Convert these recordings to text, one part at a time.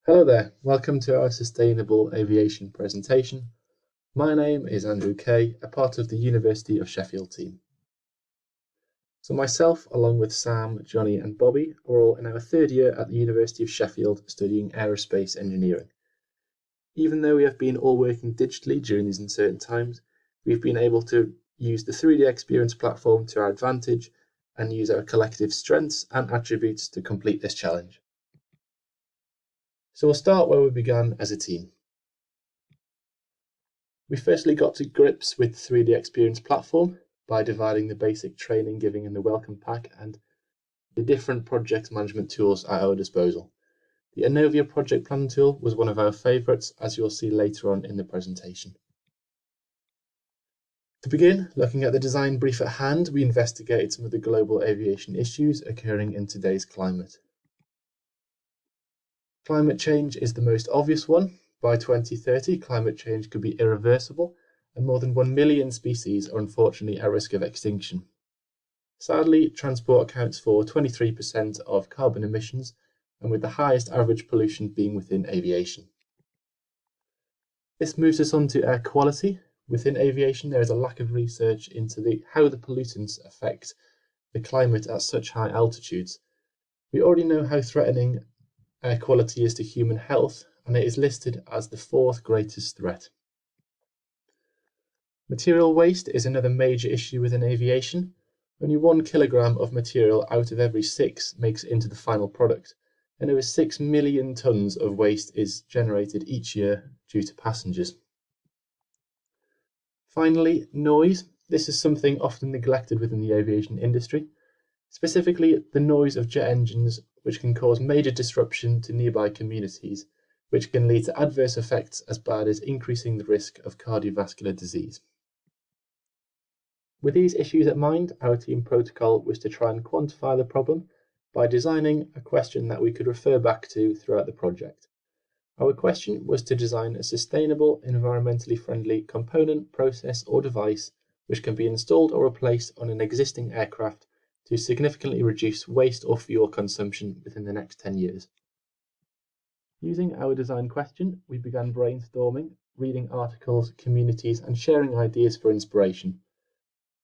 Hello there, welcome to our Sustainable Aviation presentation. My name is Andrew Kay, a part of the University of Sheffield team. So myself, along with Sam, Johnny and Bobby, are all in our third year at the University of Sheffield studying aerospace engineering. Even though we have been all working digitally during these uncertain times, we've been able to use the 3D experience platform to our advantage and use our collective strengths and attributes to complete this challenge. So we'll start where we began as a team. We firstly got to grips with the 3D experience platform by dividing the basic training giving in the welcome pack and the different project management tools at our disposal. The Inovia project planning tool was one of our favourites, as you'll see later on in the presentation. To begin, looking at the design brief at hand, we investigated some of the global aviation issues occurring in today's climate. Climate change is the most obvious one. By 2030, climate change could be irreversible, and more than 1 million species are unfortunately at risk of extinction. Sadly, transport accounts for 23% of carbon emissions, and with the highest average pollution being within aviation. This moves us on to air quality. Within aviation, there is a lack of research into how the pollutants affect the climate at such high altitudes. We already know how threatening air quality is to human health, and it is listed as the fourth greatest threat. Material waste is another major issue within aviation. Only 1 kilogram of material out of every 6 makes it into the final product, and over 6 million tons of waste is generated each year due to passengers. Finally, noise. This is something often neglected within the aviation industry, specifically the noise of jet engines, which can cause major disruption to nearby communities, which can lead to adverse effects as bad as increasing the risk of cardiovascular disease. With these issues at mind, our team protocol was to try and quantify the problem by designing a question that we could refer back to throughout the project. Our question was to design a sustainable, environmentally friendly component, process or device which can be installed or replaced on an existing aircraft to significantly reduce waste or fuel consumption within the next 10 years. Using our design question, we began brainstorming, reading articles, communities, and sharing ideas for inspiration.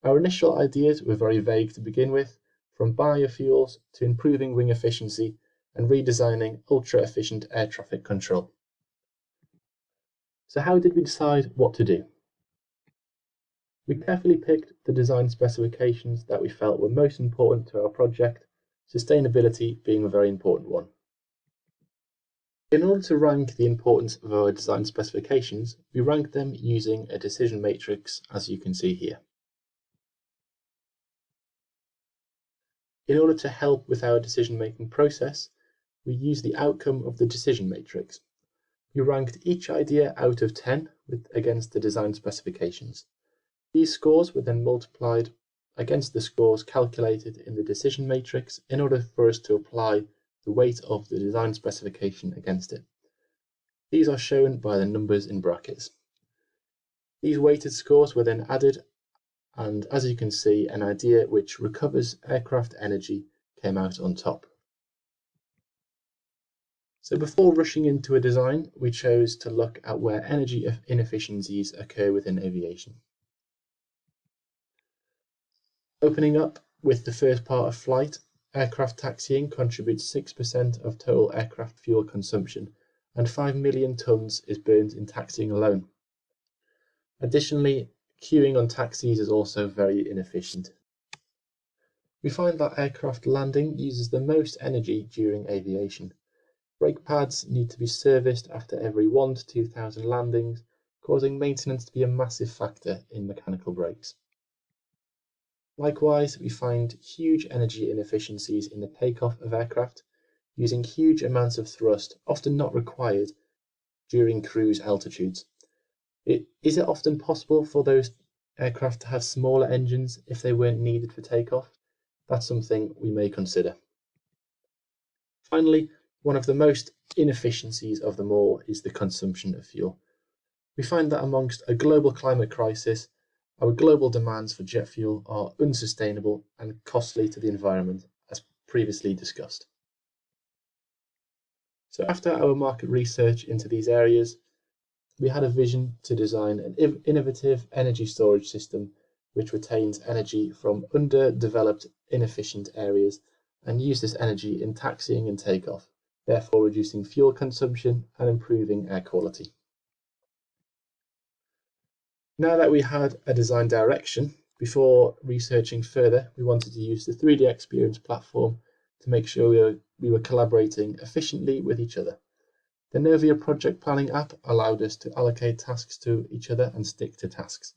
Our initial ideas were very vague to begin with, from biofuels to improving wing efficiency and redesigning ultra-efficient air traffic control. So how did we decide what to do? We carefully picked the design specifications that we felt were most important to our project, sustainability being a very important one. In order to rank the importance of our design specifications, we ranked them using a decision matrix, as you can see here. In order to help with our decision-making process, we used the outcome of the decision matrix. We ranked each idea out of 10 against the design specifications. These scores were then multiplied against the scores calculated in the decision matrix in order for us to apply the weight of the design specification against it. These are shown by the numbers in brackets. These weighted scores were then added, and as you can see, an idea which recovers aircraft energy came out on top. So before rushing into a design, we chose to look at where energy inefficiencies occur within aviation. Opening up with the first part of flight, aircraft taxiing contributes 6% of total aircraft fuel consumption, and 5 million tonnes is burned in taxiing alone. Additionally, queuing on taxis is also very inefficient. We find that aircraft landing uses the most energy during aviation. Brake pads need to be serviced after every 1,000 to 2,000 landings, causing maintenance to be a massive factor in mechanical brakes. Likewise, we find huge energy inefficiencies in the takeoff of aircraft, using huge amounts of thrust, often not required during cruise altitudes. Is it often possible for those aircraft to have smaller engines if they weren't needed for takeoff? That's something we may consider. Finally, one of the most inefficiencies of them all is the consumption of fuel. We find that amongst a global climate crisis, our global demands for jet fuel are unsustainable and costly to the environment, as previously discussed. So after our market research into these areas, we had a vision to design an innovative energy storage system which retains energy from underdeveloped, inefficient areas and use this energy in taxiing and takeoff, therefore reducing fuel consumption and improving air quality. Now that we had a design direction, before researching further, we wanted to use the 3D Experience platform to make sure we were collaborating efficiently with each other. The Novia project planning app allowed us to allocate tasks to each other and stick to tasks.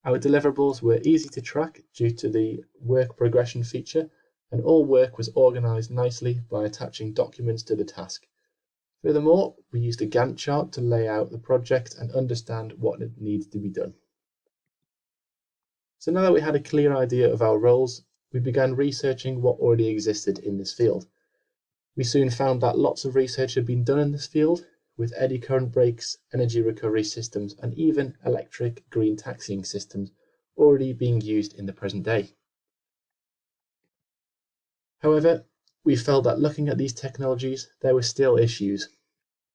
Our deliverables were easy to track due to the work progression feature, and all work was organized nicely by attaching documents to the task. Furthermore, we used a Gantt chart to lay out the project and understand what needs to be done. So now that we had a clear idea of our roles, we began researching what already existed in this field. We soon found that lots of research had been done in this field, with eddy current brakes, energy recovery systems, and even electric green taxiing systems already being used in the present day. However, we felt that looking at these technologies, there were still issues.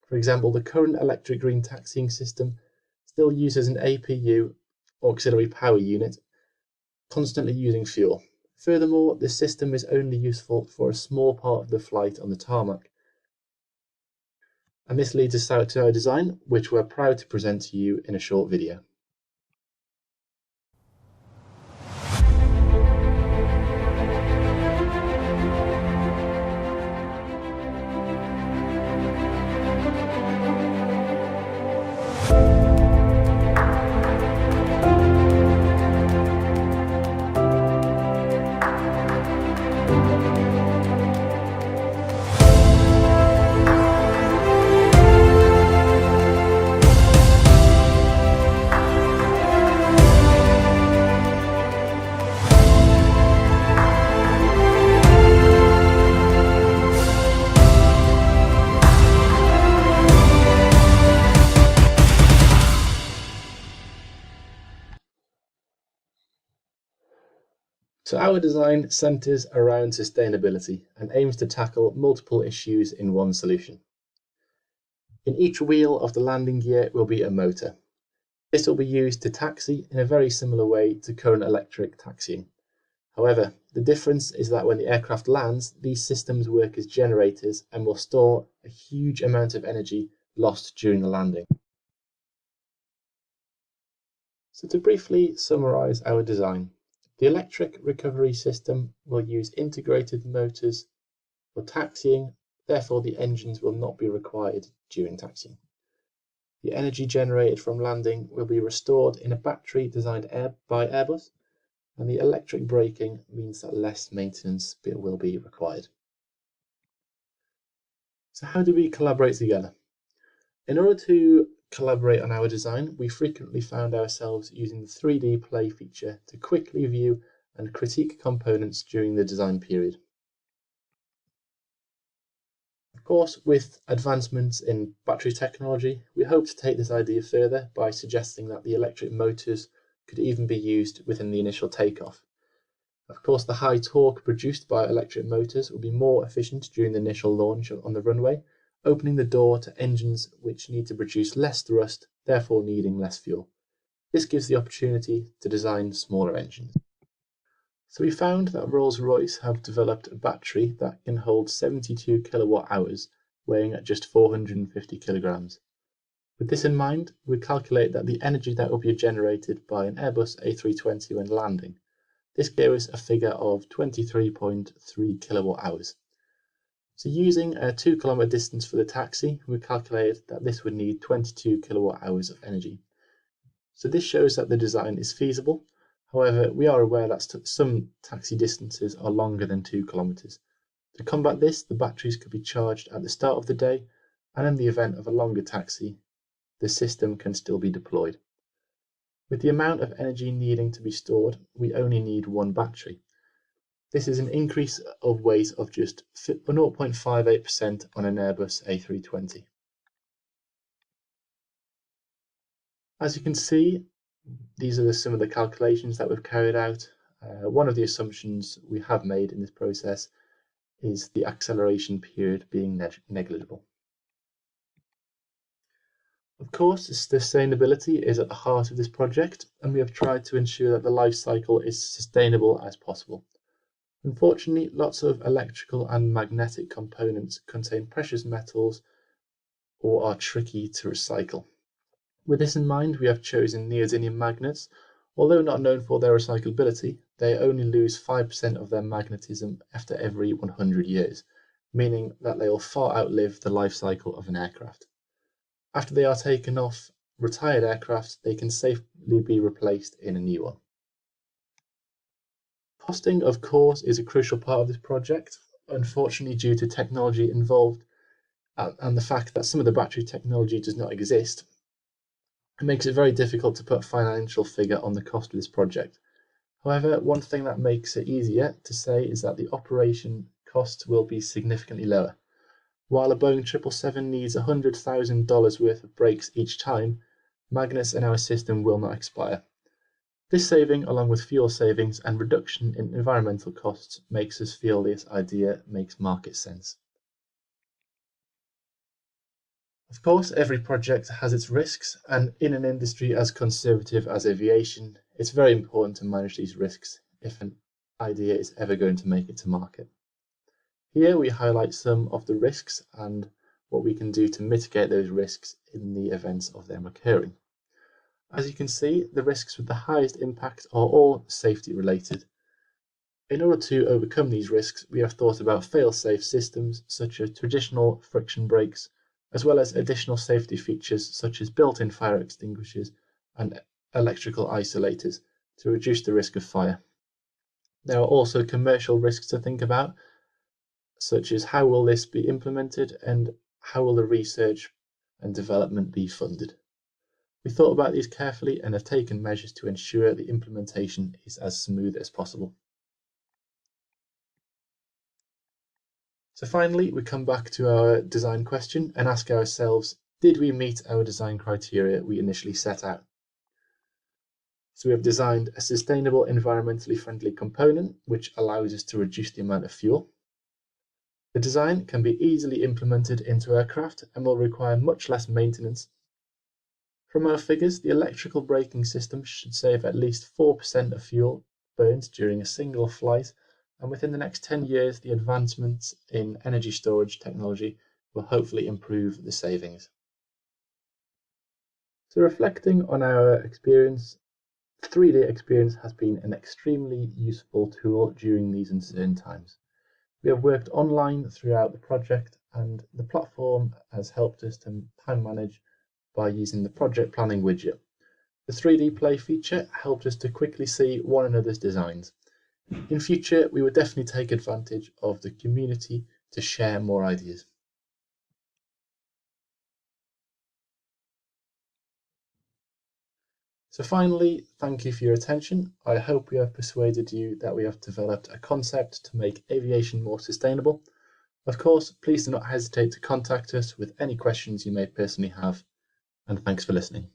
For example, the current electric green taxiing system still uses an APU, auxiliary power unit, constantly using fuel. Furthermore, the system is only useful for a small part of the flight on the tarmac. And this leads us out to our design, which we're proud to present to you in a short video. So our design centres around sustainability and aims to tackle multiple issues in one solution. In each wheel of the landing gear will be a motor. This will be used to taxi in a very similar way to current electric taxiing. However, the difference is that when the aircraft lands, these systems work as generators and will store a huge amount of energy lost during the landing. So to briefly summarise our design, the electric recovery system will use integrated motors for taxiing, therefore the engines will not be required during taxiing. The energy generated from landing will be restored in a battery designed by Airbus, and the electric braking means that less maintenance will be required. So how do we collaborate together? In order to collaborate on our design, we frequently found ourselves using the 3D play feature to quickly view and critique components during the design period. Of course, with advancements in battery technology, we hope to take this idea further by suggesting that the electric motors could even be used within the initial takeoff. Of course, the high torque produced by electric motors will be more efficient during the initial launch on the runway, opening the door to engines which need to produce less thrust, therefore needing less fuel. This gives the opportunity to design smaller engines. So we found that Rolls-Royce have developed a battery that can hold 72 kilowatt hours, weighing at just 450 kilograms. With this in mind, we calculate that the energy that will be generated by an Airbus A320 when landing. This gave us a figure of 23.3 kilowatt hours. So using a 2 kilometer distance for the taxi, we calculated that this would need 22 kilowatt hours of energy. So this shows that the design is feasible. However, we are aware that some taxi distances are longer than 2 kilometers. To combat this, the batteries could be charged at the start of the day, and in the event of a longer taxi, the system can still be deployed. With the amount of energy needing to be stored, we only need one battery. This is an increase of weight of just 0.58% on an Airbus A320. As you can see, these are some of the calculations that we've carried out. One of the assumptions we have made in this process is the acceleration period being negligible. Of course, sustainability is at the heart of this project, and we have tried to ensure that the life cycle is sustainable as possible. Unfortunately, lots of electrical and magnetic components contain precious metals or are tricky to recycle. With this in mind, we have chosen neodymium magnets. Although not known for their recyclability, they only lose 5% of their magnetism after every 100 years, meaning that they will far outlive the life cycle of an aircraft. After they are taken off retired aircraft, they can safely be replaced in a new one. Costing, of course, is a crucial part of this project. Unfortunately, due to technology involved and the fact that some of the battery technology does not exist, it makes it very difficult to put a financial figure on the cost of this project. However, one thing that makes it easier to say is that the operation cost will be significantly lower. While a Boeing 777 needs $100,000 worth of brakes each time, magnets in our system will not expire. This saving, along with fuel savings and reduction in environmental costs, makes us feel this idea makes market sense. Of course, every project has its risks, and in an industry as conservative as aviation, it's very important to manage these risks if an idea is ever going to make it to market. Here we highlight some of the risks and what we can do to mitigate those risks in the event of them occurring. As you can see, the risks with the highest impact are all safety related. In order to overcome these risks, we have thought about fail-safe systems such as traditional friction brakes, as well as additional safety features such as built-in fire extinguishers and electrical isolators to reduce the risk of fire. There are also commercial risks to think about, such as how will this be implemented and how will the research and development be funded. We thought about these carefully and have taken measures to ensure the implementation is as smooth as possible. So finally, we come back to our design question and ask ourselves, did we meet our design criteria we initially set out? So we have designed a sustainable, environmentally friendly component, which allows us to reduce the amount of fuel. The design can be easily implemented into aircraft and will require much less maintenance. From our figures, the electrical braking system should save at least 4% of fuel burned during a single flight, and within the next 10 years, the advancements in energy storage technology will hopefully improve the savings. So reflecting on our experience, 3D experience has been an extremely useful tool during these uncertain times. We have worked online throughout the project, and the platform has helped us to time manage by using the project planning widget. The 3D play feature helped us to quickly see one another's designs. In future, we would definitely take advantage of the community to share more ideas. So finally, thank you for your attention. I hope we have persuaded you that we have developed a concept to make aviation more sustainable. Of course, please do not hesitate to contact us with any questions you may personally have, and thanks for listening.